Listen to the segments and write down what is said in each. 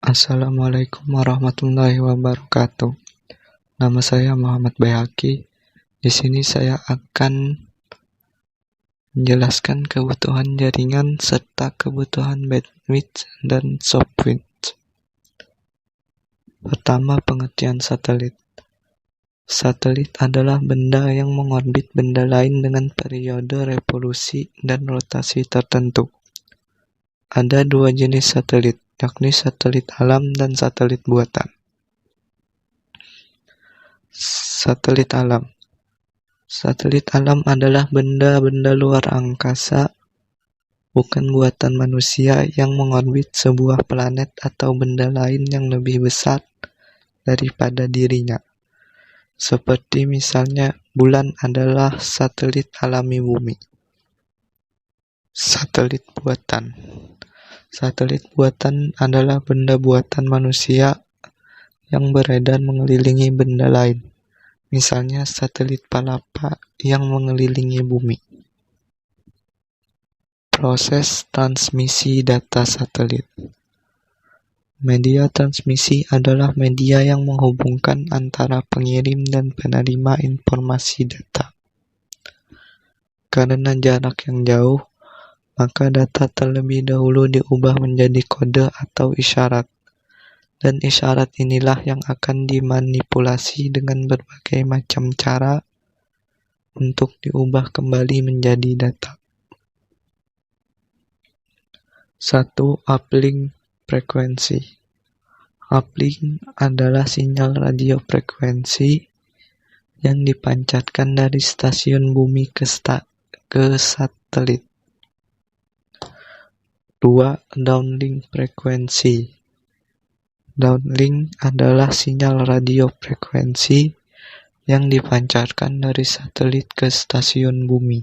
Assalamualaikum warahmatullahi wabarakatuh. Nama saya Muhammad Bayhaqi. Di sini saya akan menjelaskan kebutuhan jaringan serta kebutuhan bandwidth dan softwidth. Pertama, pengertian satelit. Satelit adalah benda yang mengorbit benda lain dengan periode revolusi dan rotasi tertentu. Ada dua jenis satelit, yakni satelit alam dan satelit buatan. Satelit alam. Satelit alam adalah benda-benda luar angkasa, bukan buatan manusia, yang mengorbit sebuah planet atau benda lain yang lebih besar daripada dirinya. Seperti misalnya, bulan adalah satelit alami bumi. Satelit buatan. Satelit buatan adalah benda buatan manusia yang beredar mengelilingi benda lain. Misalnya satelit Palapa yang mengelilingi bumi. Proses transmisi data satelit. Media transmisi adalah media yang menghubungkan antara pengirim dan penerima informasi data. Karena jarak yang jauh, maka data terlebih dahulu diubah menjadi kode atau isyarat, dan isyarat inilah yang akan dimanipulasi dengan berbagai macam cara untuk diubah kembali menjadi data. 1. Uplink frekuensi. Uplink adalah sinyal radio frekuensi yang dipancarkan dari stasiun bumi ke satelit. 2. Downlink frekuensi. Downlink adalah sinyal radio frekuensi yang dipancarkan dari satelit ke stasiun bumi.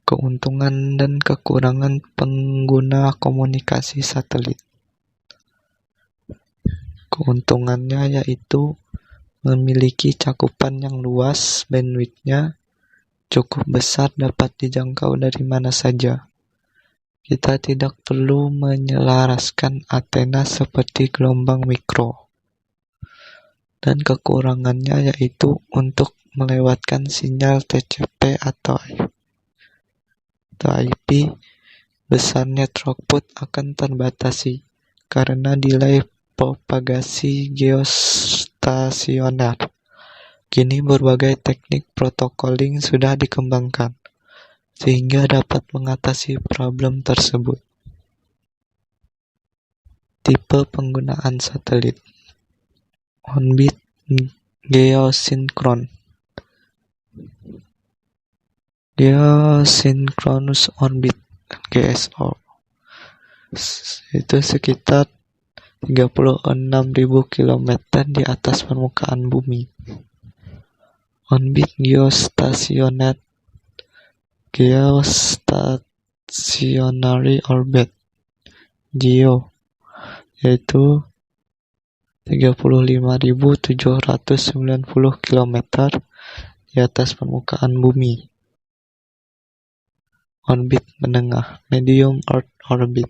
Keuntungan dan kekurangan pengguna komunikasi satelit. Keuntungannya yaitu memiliki cakupan yang luas, bandwidth-nya cukup besar, dapat dijangkau dari mana saja. Kita tidak perlu menyelaraskan antena seperti gelombang mikro. Dan kekurangannya yaitu untuk melewatkan sinyal TCP atau IP, besarnya throughput akan terbatasi karena delay propagasi geostasioner. Kini berbagai teknik protocoling sudah dikembangkan, sehingga dapat mengatasi problem tersebut. Tipe penggunaan satelit. On-beat geosinkron. Geosynchronous orbit (GSO). Itu sekitar 36.000 km di atas permukaan bumi. On-beat geostationary orbit (GEO), yaitu 35.790 km di atas permukaan bumi. Orbit menengah (medium earth orbit)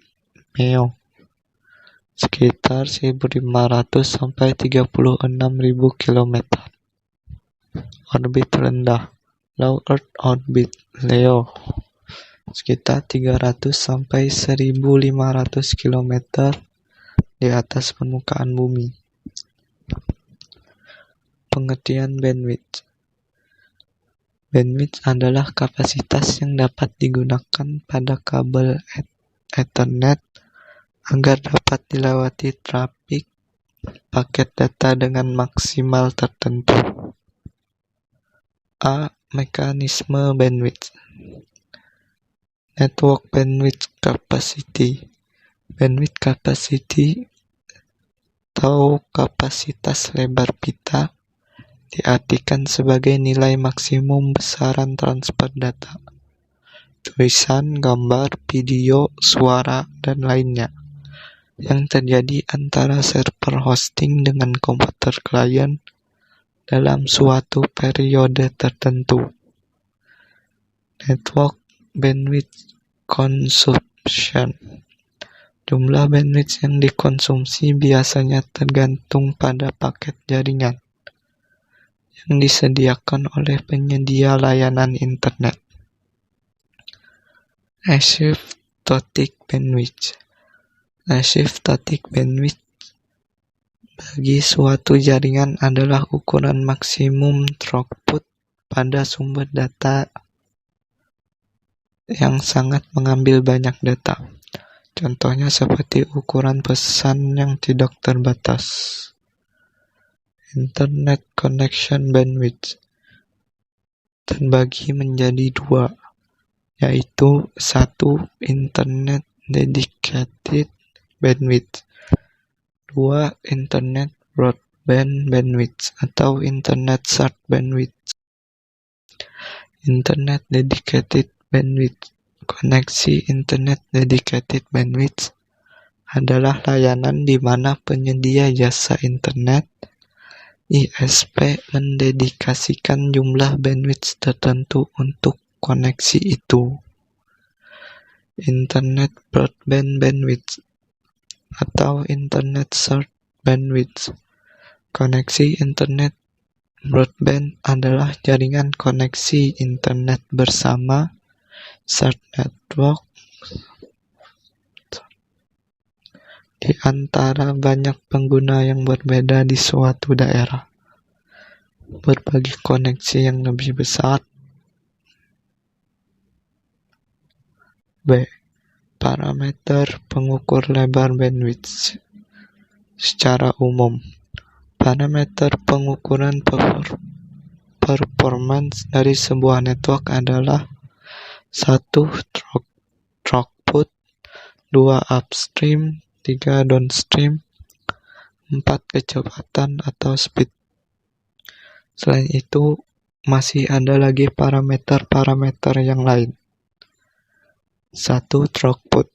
(MEO), sekitar 1.500 sampai 36.000 km. Orbit rendah (low earth orbit) (LEO), sekitar 300 sampai 1.500 km di atas permukaan bumi. Pengertian bandwidth. Bandwidth adalah kapasitas yang dapat digunakan pada kabel Ethernet agar dapat dilewati trafik paket data dengan maksimal tertentu. A. Mekanisme bandwidth. Network bandwidth capacity. Bandwidth capacity atau kapasitas lebar pita diartikan sebagai nilai maksimum besaran transfer data, tulisan, gambar, video, suara, dan lainnya, yang terjadi antara server hosting dengan komputer klien dalam suatu periode tertentu. Network bandwidth consumption. Jumlah bandwidth yang dikonsumsi biasanya tergantung pada paket jaringan yang disediakan oleh penyedia layanan internet. Asymptotic bandwidth. Asymptotic bandwidth bagi suatu jaringan adalah ukuran maksimum throughput pada sumber data yang sangat mengambil banyak data. Contohnya seperti ukuran pesan yang tidak terbatas. Internet connection bandwidth terbagi menjadi dua, yaitu 1. Internet dedicated bandwidth, 2. Internet broadband bandwidth atau Internet short bandwidth. Internet dedicated bandwidth. Koneksi Internet dedicated bandwidth adalah layanan di mana penyedia jasa internet ISP mendedikasikan jumlah bandwidth tertentu untuk koneksi itu. Internet broadband bandwidth atau Internet short bandwidth. Koneksi internet broadband adalah jaringan koneksi internet bersama shared network di antara banyak pengguna yang berbeda di suatu daerah. Berbagi koneksi yang lebih besar. B. Parameter pengukur lebar bandwidth. Secara umum, parameter pengukuran performance dari sebuah network adalah 1. Throughput, 2. Upstream, 3. Downstream, 4. Kecepatan atau speed. Selain itu, masih ada lagi parameter-parameter yang lain. 1. Throughput.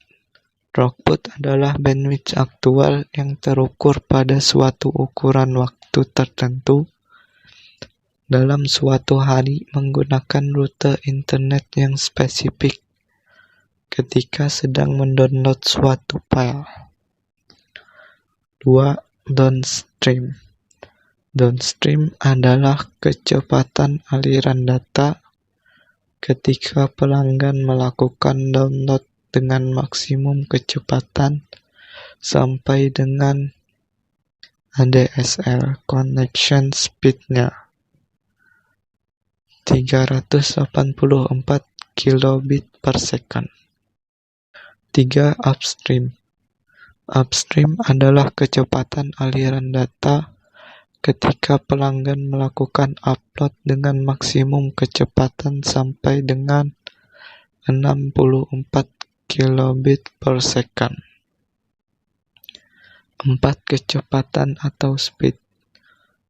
Throughput adalah bandwidth aktual yang terukur pada suatu ukuran waktu tertentu dalam suatu hari menggunakan rute internet yang spesifik ketika sedang mendownload suatu file. 2. Downstream. Downstream adalah kecepatan aliran data ketika pelanggan melakukan download dengan maksimum kecepatan sampai dengan ADSL connection speed-nya 384 kilobit per second. 3. Upstream. Upstream adalah kecepatan aliran data ketika pelanggan melakukan upload dengan maksimum kecepatan sampai dengan 64 kilobit per second. 4. Kecepatan atau speed.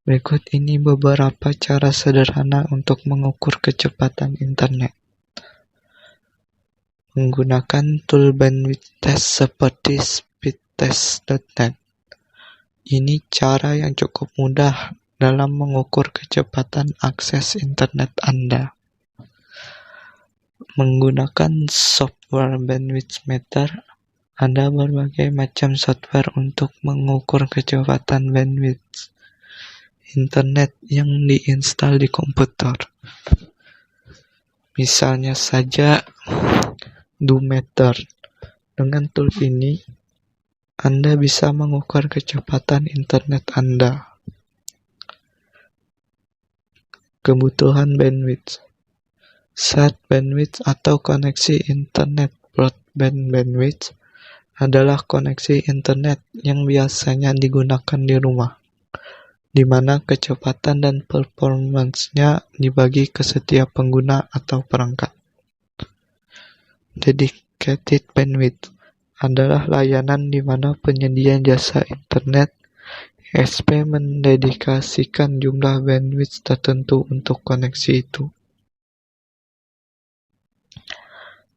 Berikut ini beberapa cara sederhana untuk mengukur kecepatan internet. Menggunakan tool bandwidth test seperti speedtest.net. Ini cara yang cukup mudah dalam mengukur kecepatan akses internet Anda. Menggunakan software bandwidth meter. Ada berbagai macam software untuk mengukur kecepatan bandwidth internet yang diinstal di komputer. Misalnya saja Dometer. Dengan tool ini, Anda bisa mengukur kecepatan internet Anda. Kebutuhan bandwidth. Shared bandwidth atau koneksi internet broadband bandwidth adalah koneksi internet yang biasanya digunakan di rumah, di mana kecepatan dan performance-nya dibagi ke setiap pengguna atau perangkat. Dedicated bandwidth adalah layanan di mana penyedia jasa internet ISP mendedikasikan jumlah bandwidth tertentu untuk koneksi itu.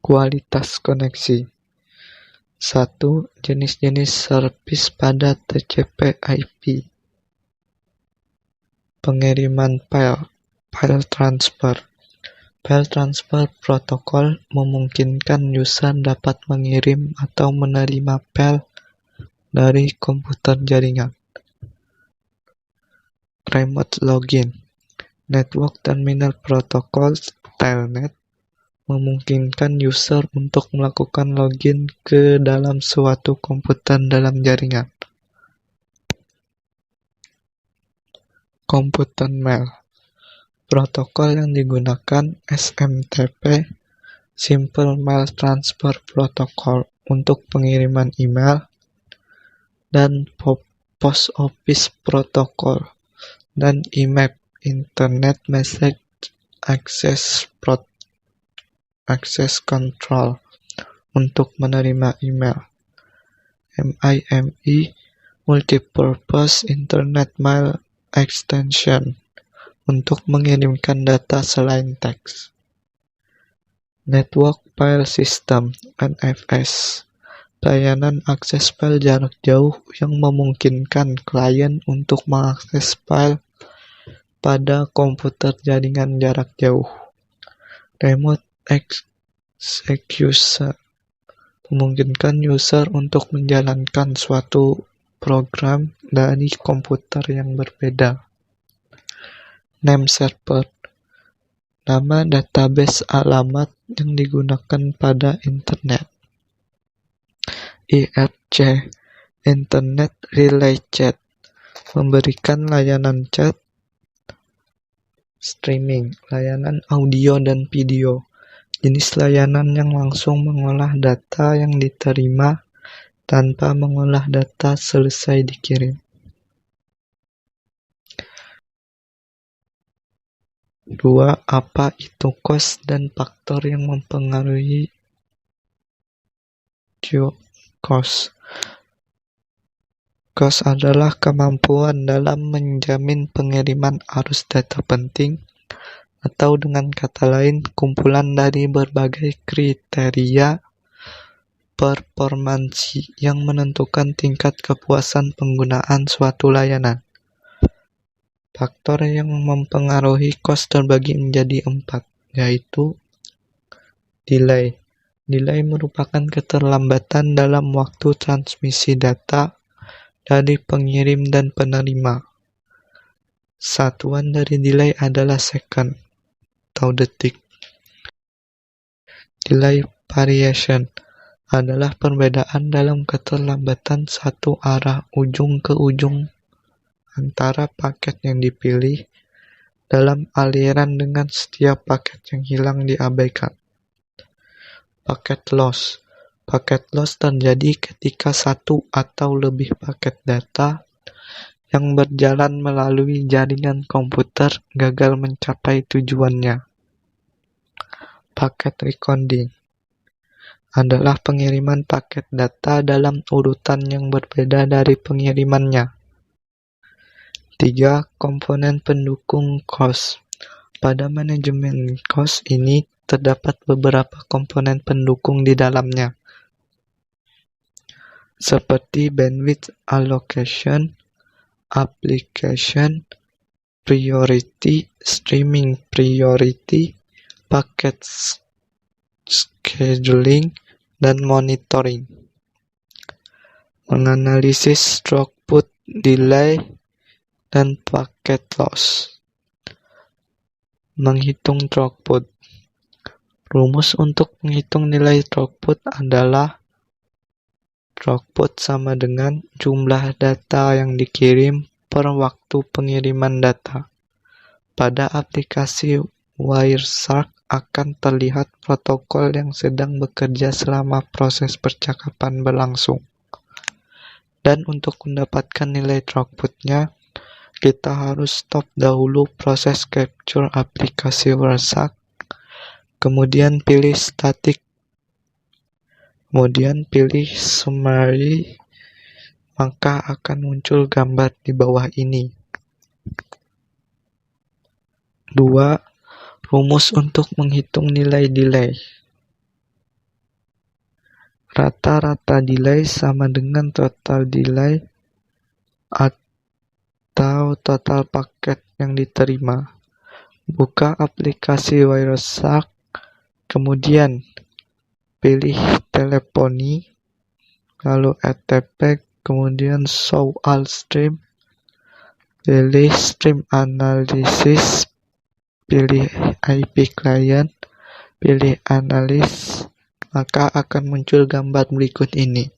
Kualitas koneksi. 1. Jenis-jenis servis pada TCP/IP. Pengiriman file transfer. File transfer protocol memungkinkan user dapat mengirim atau menerima file dari komputer jaringan. Remote login. Network Terminal Protocol (Telnet) memungkinkan user untuk melakukan login ke dalam suatu komputer dalam jaringan. Computer Mail. Protokol yang digunakan SMTP (Simple Mail Transfer Protocol) untuk pengiriman email, dan Post Office Protocol dan IMAP (Internet Message Access Control) untuk menerima email. MIME Multipurpose Internet Mail Extension untuk mengirimkan data selain teks. Network File System (NFS), layanan akses file jarak jauh yang memungkinkan klien untuk mengakses file pada komputer jaringan jarak jauh. Remote Execution memungkinkan user untuk menjalankan suatu program dari komputer yang berbeda. Name server, nama database alamat yang digunakan pada internet. IRC, Internet Relay Chat, memberikan layanan chat, streaming, layanan audio dan video, jenis layanan yang langsung mengolah data yang diterima tanpa mengolah data selesai dikirim. 2. Apa itu cost dan faktor yang mempengaruhi cost? Cost adalah kemampuan dalam menjamin pengiriman arus data penting, atau dengan kata lain, kumpulan dari berbagai kriteria performansi yang menentukan tingkat kepuasan penggunaan suatu layanan. Faktor yang mempengaruhi cost terbagi menjadi 4, yaitu delay. Delay merupakan keterlambatan dalam waktu transmisi data dari pengirim dan penerima. Satuan dari delay adalah second atau detik. Delay variation adalah perbedaan dalam keterlambatan satu arah ujung ke ujung antara paket yang dipilih dalam aliran dengan setiap paket yang hilang diabaikan. Paket loss. Paket loss terjadi ketika satu atau lebih paket data yang berjalan melalui jaringan komputer gagal mencapai tujuannya. Paket recoding adalah pengiriman paket data dalam urutan yang berbeda dari pengirimannya. 3. Komponen pendukung cost. Pada manajemen cost ini terdapat beberapa komponen pendukung di dalamnya, seperti bandwidth allocation, application priority, streaming priority, packet scheduling, dan monitoring. Menganalisis throughput, delay, dan packet loss. Menghitung throughput. Rumus untuk menghitung nilai throughput adalah throughput sama dengan jumlah data yang dikirim per waktu pengiriman data. Pada aplikasi Wireshark akan terlihat protokol yang sedang bekerja selama proses percakapan berlangsung. Dan untuk mendapatkan nilai throughputnya, kita harus stop dahulu proses capture aplikasi Wireshark, kemudian pilih static, kemudian pilih summary, maka akan muncul gambar di bawah ini. 2. Rumus untuk menghitung nilai delay. Rata-rata delay sama dengan total delay atau total paket yang diterima buka aplikasi Wireshark, kemudian pilih teleponi, lalu FTP, kemudian show all stream, pilih stream analysis, pilih IP client, pilih analis, maka akan muncul gambar berikut ini.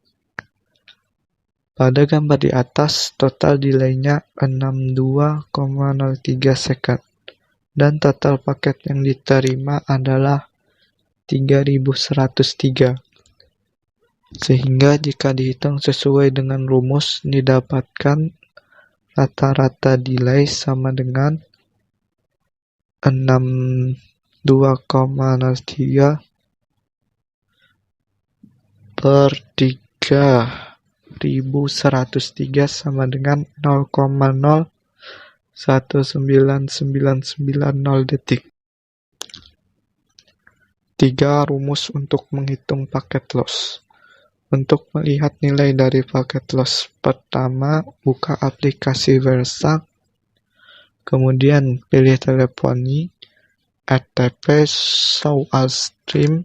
Pada gambar di atas, total delay-nya 62,03 second, dan total paket yang diterima adalah 3103. Sehingga jika dihitung sesuai dengan rumus, didapatkan rata-rata delay sama dengan 62,03 per 3103 sama dengan 0,019990 detik. 3 rumus untuk menghitung paket loss. Untuk melihat nilai dari paket loss, pertama buka aplikasi Wireshark, kemudian pilih teleponi, FTP, show all stream,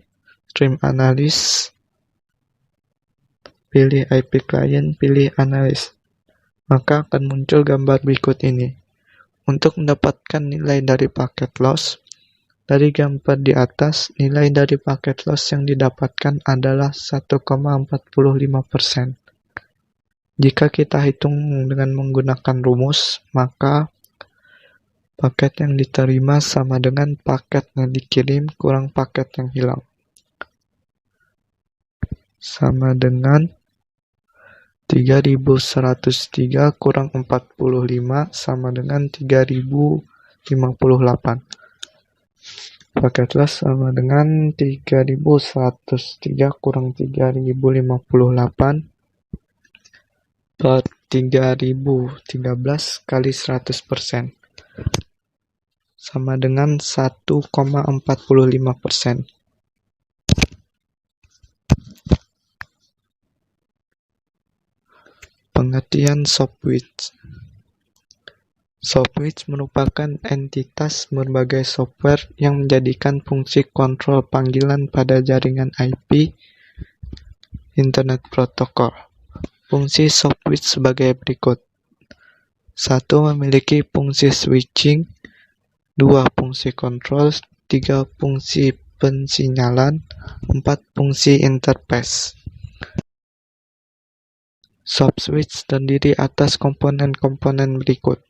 stream analis, pilih IP client, pilih analis, maka akan muncul gambar berikut ini. Untuk mendapatkan nilai dari paket loss, dari gambar di atas, nilai dari paket loss yang didapatkan adalah 1,45%. Jika kita hitung dengan menggunakan rumus, maka paket yang diterima sama dengan paket yang dikirim kurang paket yang hilang. Sama dengan 3103 kurang 45 sama dengan 3058. Paket loss sama dengan 3103 kurang 3058 per 3013 kali 100%. Sama dengan 1,45%. Pengertian Sofwitch. Sofwitch merupakan entitas berbagai software yang menjadikan fungsi kontrol panggilan pada jaringan IP Internet Protocol. Fungsi Sofwitch sebagai berikut. 1. Memiliki fungsi switching, 2. Fungsi kontrol, 3. Fungsi pensinyalan, 4. Fungsi interface. Sofwitch terdiri atas komponen-komponen berikut.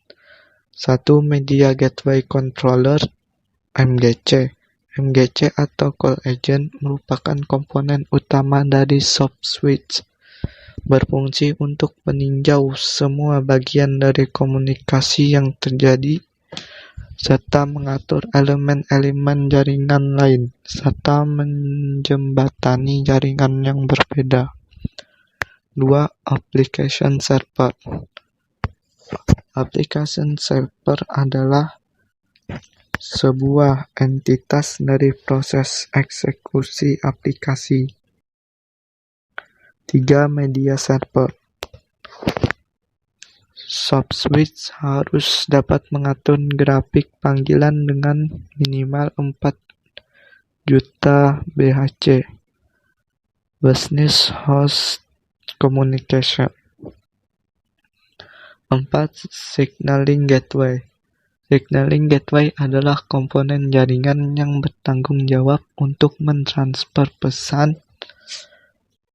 1. Media Gateway Controller (MGC). MGC atau Call Agent merupakan komponen utama dari Sofwitch, berfungsi untuk meninjau semua bagian dari komunikasi yang terjadi, serta mengatur elemen-elemen jaringan lain, serta menjembatani jaringan yang berbeda. 2. Application Server. Application Server adalah sebuah entitas dari proses eksekusi aplikasi. 3. Media Server. Sofwitch harus dapat mengatur grafik panggilan dengan minimal 4 juta BHC (Business Host Communication). 4. Signaling Gateway. Signaling Gateway adalah komponen jaringan yang bertanggung jawab untuk mentransfer pesan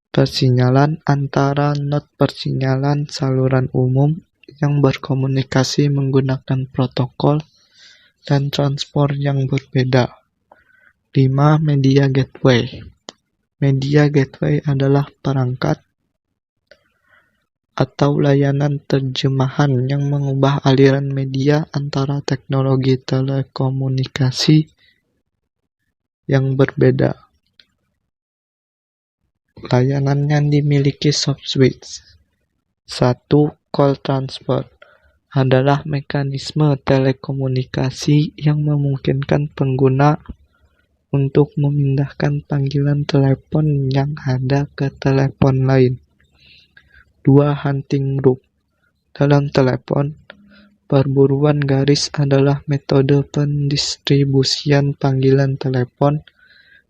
persinyalan antara node persinyalan saluran umum yang berkomunikasi menggunakan protokol dan transport yang berbeda. 5. Media Gateway. Media Gateway adalah perangkat atau layanan terjemahan yang mengubah aliran media antara teknologi telekomunikasi yang berbeda. Layanan yang dimiliki Sofwitch. 1. Call Transfer adalah mekanisme telekomunikasi yang memungkinkan pengguna untuk memindahkan panggilan telepon yang ada ke telepon lain. 2. Hunting Group. Dalam telepon, Perburuan garis adalah metode pendistribusian panggilan telepon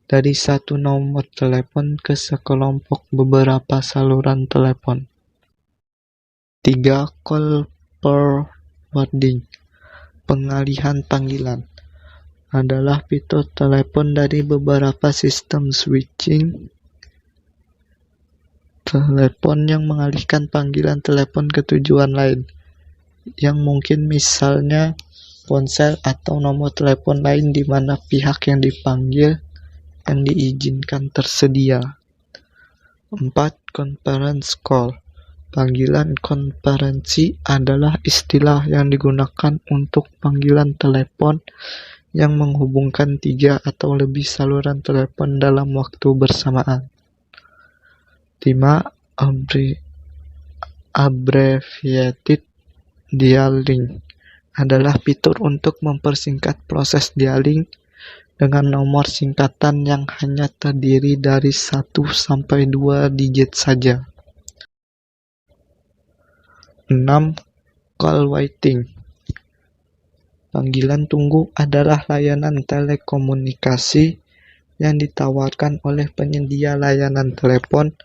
dari satu nomor telepon ke sekelompok beberapa saluran telepon. 3. Call forwarding, pengalihan panggilan, adalah fitur telepon dari beberapa sistem switching telepon yang mengalihkan panggilan telepon ke tujuan lain, yang mungkin misalnya ponsel atau nomor telepon lain di mana pihak yang dipanggil yang diizinkan tersedia. 4. Conference call, panggilan konferensi adalah istilah yang digunakan untuk panggilan telepon yang menghubungkan 3 atau lebih saluran telepon dalam waktu bersamaan. 5. Abbreviated dialing adalah fitur untuk mempersingkat proses dialing dengan nomor singkatan yang hanya terdiri dari 1 sampai 2 digit saja. 6. Call waiting, panggilan tunggu adalah layanan telekomunikasi yang ditawarkan oleh penyedia layanan telepon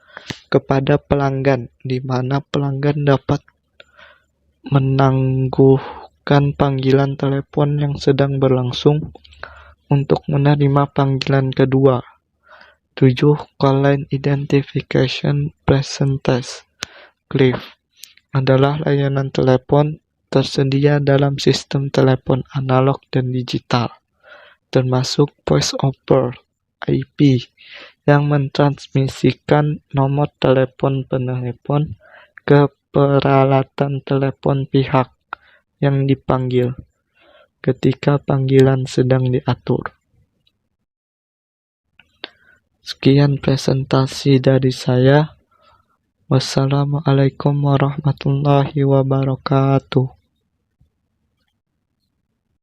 kepada pelanggan, di mana pelanggan dapat menangguhkan panggilan telepon yang sedang berlangsung untuk menerima panggilan kedua. 7. Call line identification percentage, CLIF, adalah layanan telepon tersedia dalam sistem telepon analog dan digital, termasuk voice over IP, yang mentransmisikan nomor telepon penelepon ke peralatan telepon pihak yang dipanggil ketika panggilan sedang diatur. Sekian presentasi dari saya. Wassalamualaikum warahmatullahi wabarakatuh.